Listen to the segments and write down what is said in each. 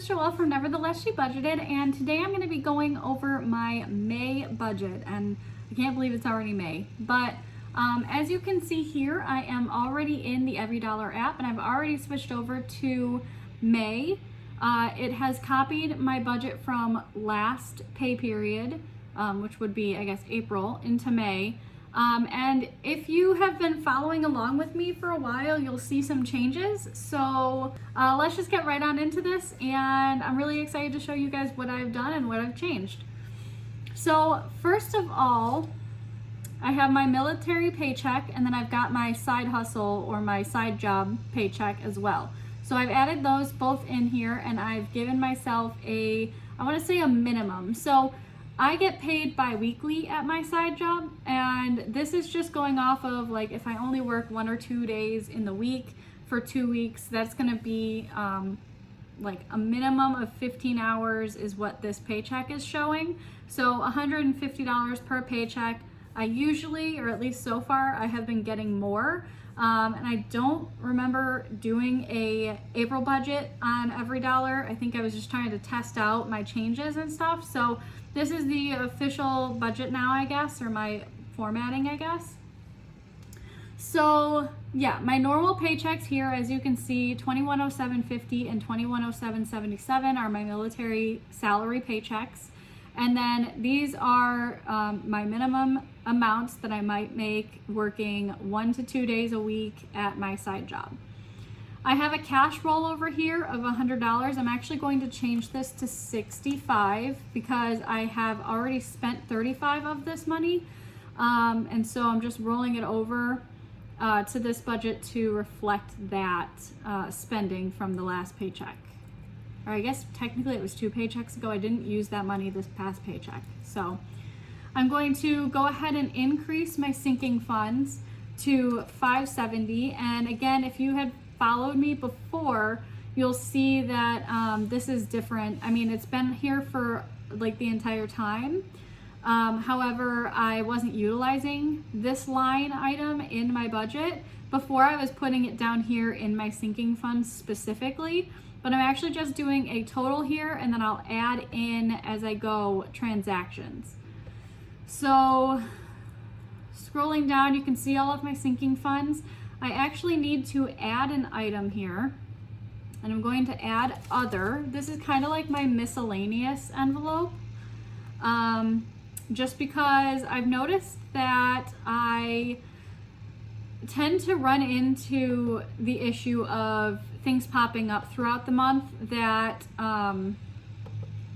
is Joelle from Nevertheless She Budgeted, and today I'm going to be going over my May budget, and I can't believe it's already May, but as you can see here, I am already in the EveryDollar app, and I've already switched over to May. It has copied my budget from last pay period, which would be, I guess, April, into May. And if you have been following along with me for a while, you'll see some changes. So let's just get right on into this, and I'm really excited to show you guys what I've done and what I've changed. So first of all, I have my military paycheck, and then I've got my side hustle or my side job paycheck as well. So I've added those both in here, and I've given myself I want to say a minimum. So I get paid bi-weekly at my side job, and this is just going off of, like, if I only work 1 or 2 days in the week for 2 weeks, that's going to be like a minimum of 15 hours is what this paycheck is showing. So $150 per paycheck. I usually, or at least so far, I have been getting more. And I don't remember doing a April budget on EveryDollar. I think I was just trying to test out my changes and stuff. So this is the official budget now, I guess, or my formatting, I guess. So yeah, my normal paychecks here, as you can see, $2107.50 and $2107.77 are my military salary paychecks. And then these are my minimum amounts that I might make working 1 to 2 days a week at my side job. I have a cash rollover here of $100. I'm actually going to change this to $65 because I have already spent $35 of this money. And so I'm just rolling it over to this budget to reflect that spending from the last paycheck. Or I guess technically it was 2 paychecks ago. I didn't use that money this past paycheck. So I'm going to go ahead and increase my sinking funds to $570. And again, if you had followed me before, you'll see that this is different. I mean, it's been here for like the entire time. However, I wasn't utilizing this line item in my budget. Before, I was putting it down here in my sinking funds specifically, but I'm actually just doing a total here, and then I'll add in as I go transactions. So scrolling down, you can see all of my sinking funds. I actually need to add an item here, and I'm going to add other. This is kind of like my miscellaneous envelope, just because I've noticed that I tend to run into the issue of things popping up throughout the month that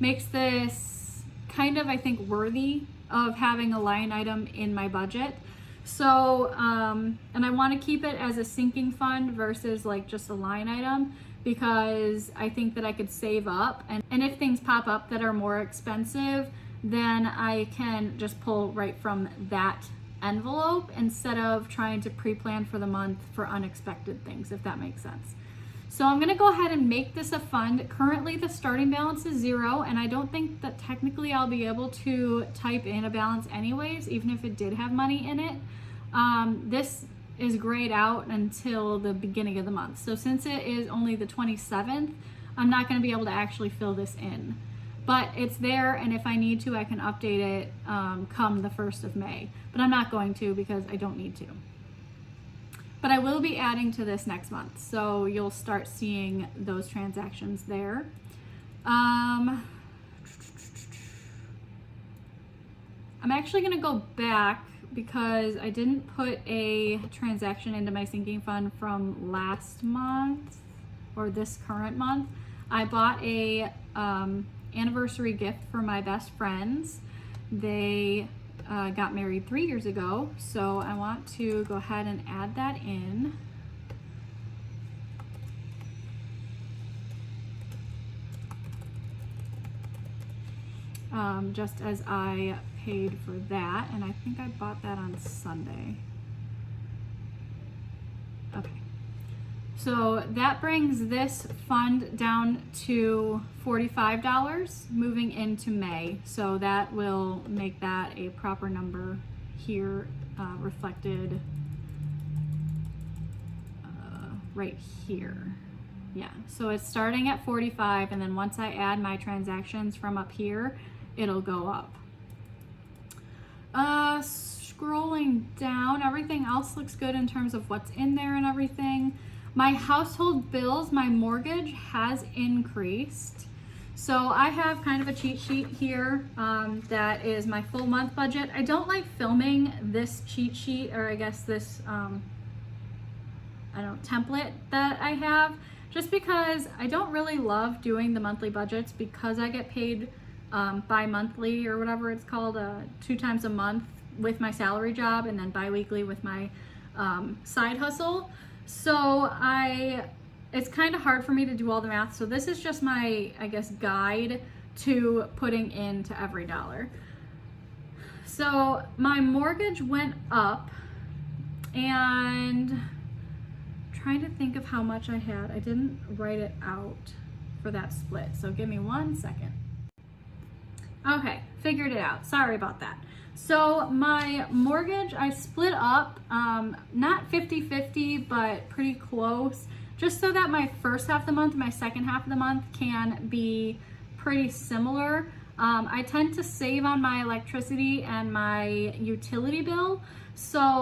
makes this kind of, I think, worthy of having a line item in my budget. So, and I want to keep it as a sinking fund versus like just a line item, because I think that I could save up, and if things pop up that are more expensive, then I can just pull right from that envelope instead of trying to pre-plan for the month for unexpected things, if that makes sense. So I'm going to go ahead and make this a fund. Currently the starting balance is 0, and I don't think that technically I'll be able to type in a balance anyways, even if it did have money in it. This is grayed out until the beginning of the month. So since it is only the 27th, I'm not going to be able to actually fill this in. But it's there, and if I need to, I can update it come the 1st of May. But I'm not going to because I don't need to. But I will be adding to this next month, so you'll start seeing those transactions there. I'm actually going to go back because I didn't put a transaction into my sinking fund from last month or this current month. I bought a anniversary gift for my best friends. They got married 3 years ago, so I want to go ahead and add that in. Just as I paid for that, and I think I bought that on Sunday. Okay. So that brings this fund down to $45 moving into May. So that will make that a proper number here reflected right here. Yeah, so it's starting at 45, and then once I add my transactions from up here, it'll go up. Scrolling down, everything else looks good in terms of what's in there and everything. My household bills, my mortgage has increased. So I have kind of a cheat sheet here that is my full month budget. I don't like filming this cheat sheet, or I guess this, template that I have, just because I don't really love doing the monthly budgets, because I get paid bi-monthly or whatever it's called, 2 times a month with my salary job, and then bi-weekly with my side hustle. So it's kind of hard for me to do all the math. So this is just my, I guess, guide to putting into EveryDollar. So my mortgage went up, and trying to think of how much I had. I didn't write it out for that split, so give me 1 second. Okay, figured it out. Sorry about that. So my mortgage, I split up, not 50-50, but pretty close, just so that my first half of the month and my second half of the month can be pretty similar. I tend to save on my electricity and my utility bill,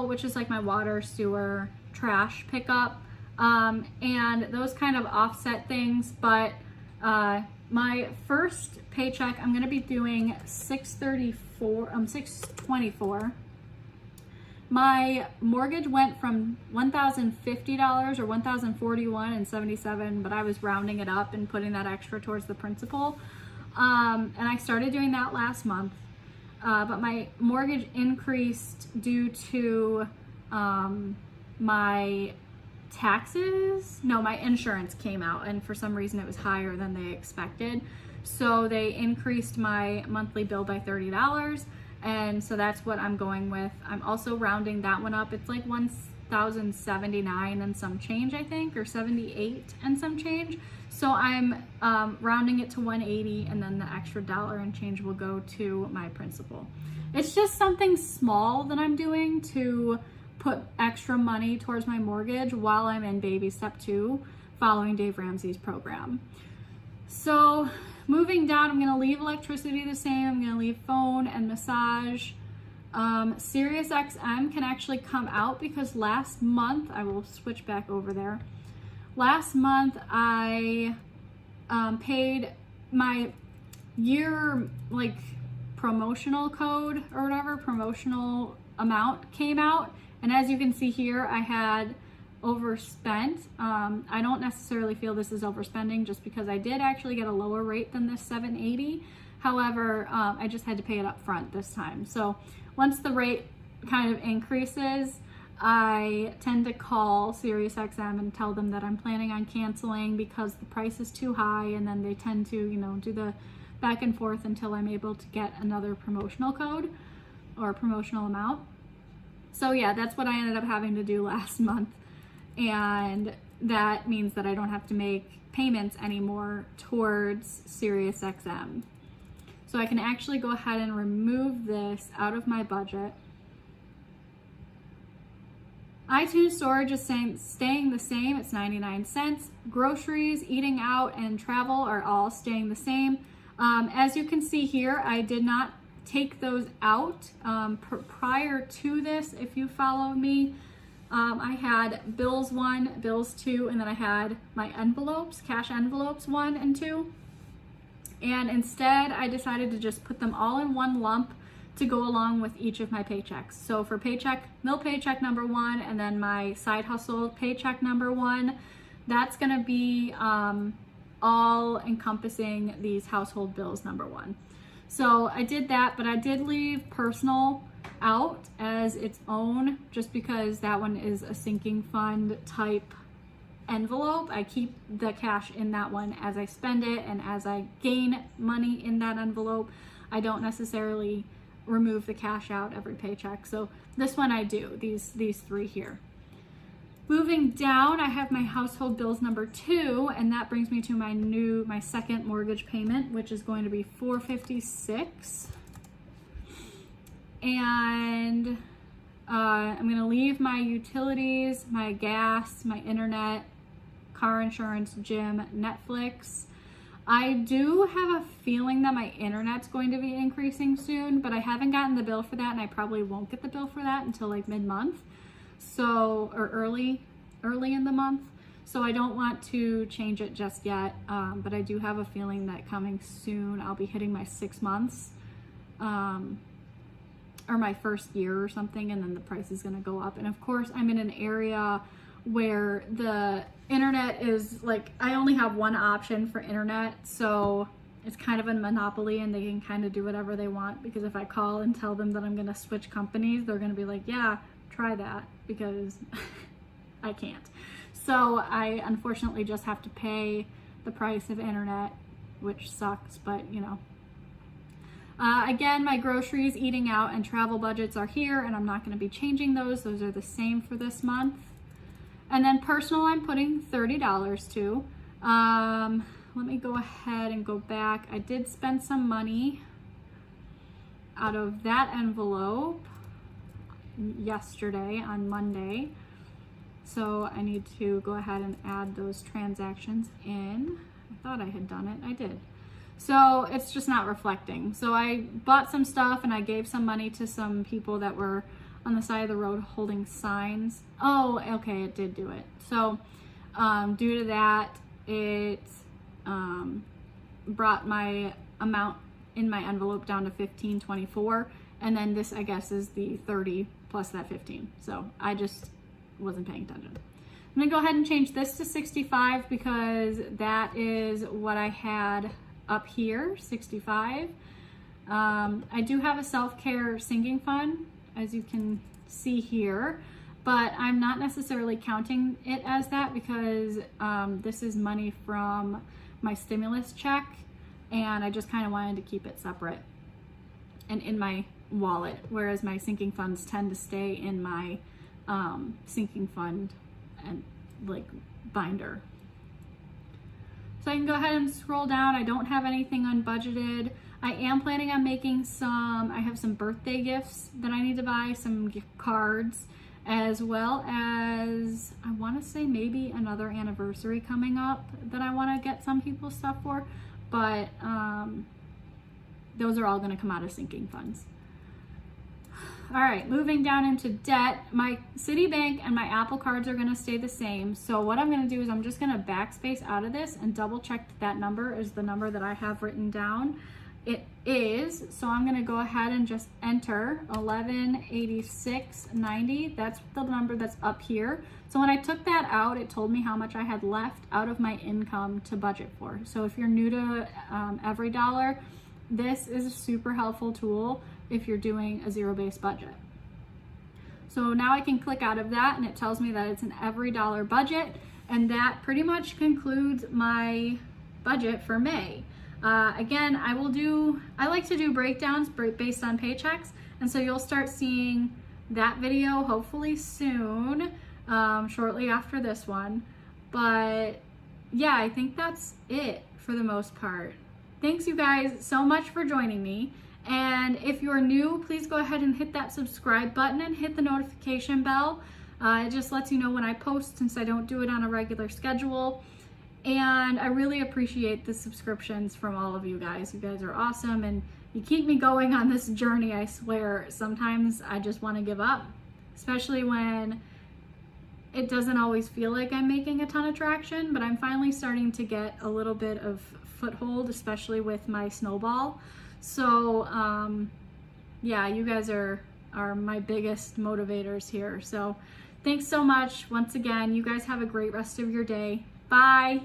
which is like my water, sewer, trash pickup, and those kind of offset things. But my first paycheck, I'm gonna be doing $624. My mortgage went from $1,050 or $1,041.77, but I was rounding it up and putting that extra towards the principal. And I started doing that last month. But my mortgage increased due to my taxes. No, my insurance came out, and for some reason it was higher than they expected. So they increased my monthly bill by $30. And so that's what I'm going with. I'm also rounding that one up. It's like $1,079 and some change, I think, or 78 and some change. So I'm rounding it to 180, and then the extra dollar and change will go to my principal. It's just something small that I'm doing to put extra money towards my mortgage while I'm in baby step 2, following Dave Ramsey's program. So moving down, I'm gonna leave electricity the same. I'm gonna leave phone and massage. SiriusXM can actually come out, because last month, I will switch back over there. Last month, I paid my year, like, promotional code or whatever, promotional amount came out. And as you can see here, I had overspent. I don't necessarily feel this is overspending, just because I did actually get a lower rate than this $780. However, I just had to pay it up front this time. So once the rate kind of increases, I tend to call SiriusXM and tell them that I'm planning on canceling because the price is too high, and then they tend to, do the back and forth until I'm able to get another promotional code or promotional amount. So yeah, that's what I ended up having to do last month. And that means that I don't have to make payments anymore towards SiriusXM. So I can actually go ahead and remove this out of my budget. iTunes storage is staying the same, it's 99 cents. Groceries, eating out, and travel are all staying the same. As you can see here, I did not take those out prior to this. If you follow me, I had bills 1, bills 2, and then I had my envelopes, cash envelopes 1 and 2. And instead, I decided to just put them all in one lump to go along with each of my paychecks. So for mill paycheck number 1, and then my side hustle paycheck number 1, that's gonna be all encompassing these household bills number 1. So I did that, but I did leave personal out as its own, just because that one is a sinking fund type envelope. I keep the cash in that one as I spend it, and as I gain money in that envelope, I don't necessarily remove the cash out every paycheck. So this one I do, these 3 here. Moving down, I have my household bills number 2, and that brings me to my second mortgage payment, which is going to be $456. And I'm gonna leave my utilities, my gas, my internet, car insurance, gym, Netflix. I do have a feeling that my internet's going to be increasing soon, but I haven't gotten the bill for that, and I probably won't get the bill for that until like mid-month, so, or early in the month. So I don't want to change it just yet, but I do have a feeling that coming soon I'll be hitting my 6 months, or my first year or something, and then the price is going to go up. And of course, I'm in an area where the internet is like, I only have one option for internet, so it's kind of a monopoly, and they can kind of do whatever they want, because if I call and tell them that I'm going to switch companies, they're going to be like, yeah, try that, because I can't. So I unfortunately just have to pay the price of internet, which sucks, but you know. Again, my groceries, eating out, and travel budgets are here, and I'm not going to be changing those. Those are the same for this month. And then personal, I'm putting $30 to. Let me go ahead and go back. I did spend some money out of that envelope yesterday on Monday. So I need to go ahead and add those transactions in. I thought I had done it. I did. So it's just not reflecting. So I bought some stuff and I gave some money to some people that were on the side of the road holding signs. Oh, okay, it did do it. So due to that, it brought my amount in my envelope down to $15.24. And then this, I guess, is the 30 plus that 15. So I just wasn't paying attention. I'm gonna go ahead and change this to 65 because that is what I had up here, 65. I do have a self-care sinking fund, as you can see here, but I'm not necessarily counting it as that because this is money from my stimulus check, and I just kind of wanted to keep it separate and in my wallet, whereas my sinking funds tend to stay in my sinking fund and like binder. So I can go ahead and scroll down. I don't have anything unbudgeted. I am planning on making I have some birthday gifts that I need to buy, some gift cards, as well as, I want to say maybe another anniversary coming up that I want to get some people stuff for, but those are all going to come out of sinking funds. All right, moving down into debt, my Citibank and my Apple cards are gonna stay the same. So what I'm gonna do is I'm just gonna backspace out of this and double check that number is the number that I have written down. It is, so I'm gonna go ahead and just enter 1186.90. That's the number that's up here. So when I took that out, it told me how much I had left out of my income to budget for. So if you're new to EveryDollar, this is a super helpful tool if you're doing a zero-based budget. So now I can click out of that and it tells me that it's an EveryDollar budget, and that pretty much concludes my budget for May. Again, I like to do breakdowns based on paychecks, and so you'll start seeing that video hopefully soon, shortly after this one. But yeah, I think that's it for the most part. Thanks you guys so much for joining me. And if you're new, please go ahead and hit that subscribe button and hit the notification bell. It just lets you know when I post, since I don't do it on a regular schedule. And I really appreciate the subscriptions from all of you guys. You guys are awesome, and you keep me going on this journey, I swear. Sometimes I just want to give up, especially when it doesn't always feel like I'm making a ton of traction, but I'm finally starting to get a little bit of foothold, especially with my snowball. So yeah, you guys are my biggest motivators here. So thanks so much once again. You guys have a great rest of your day. Bye.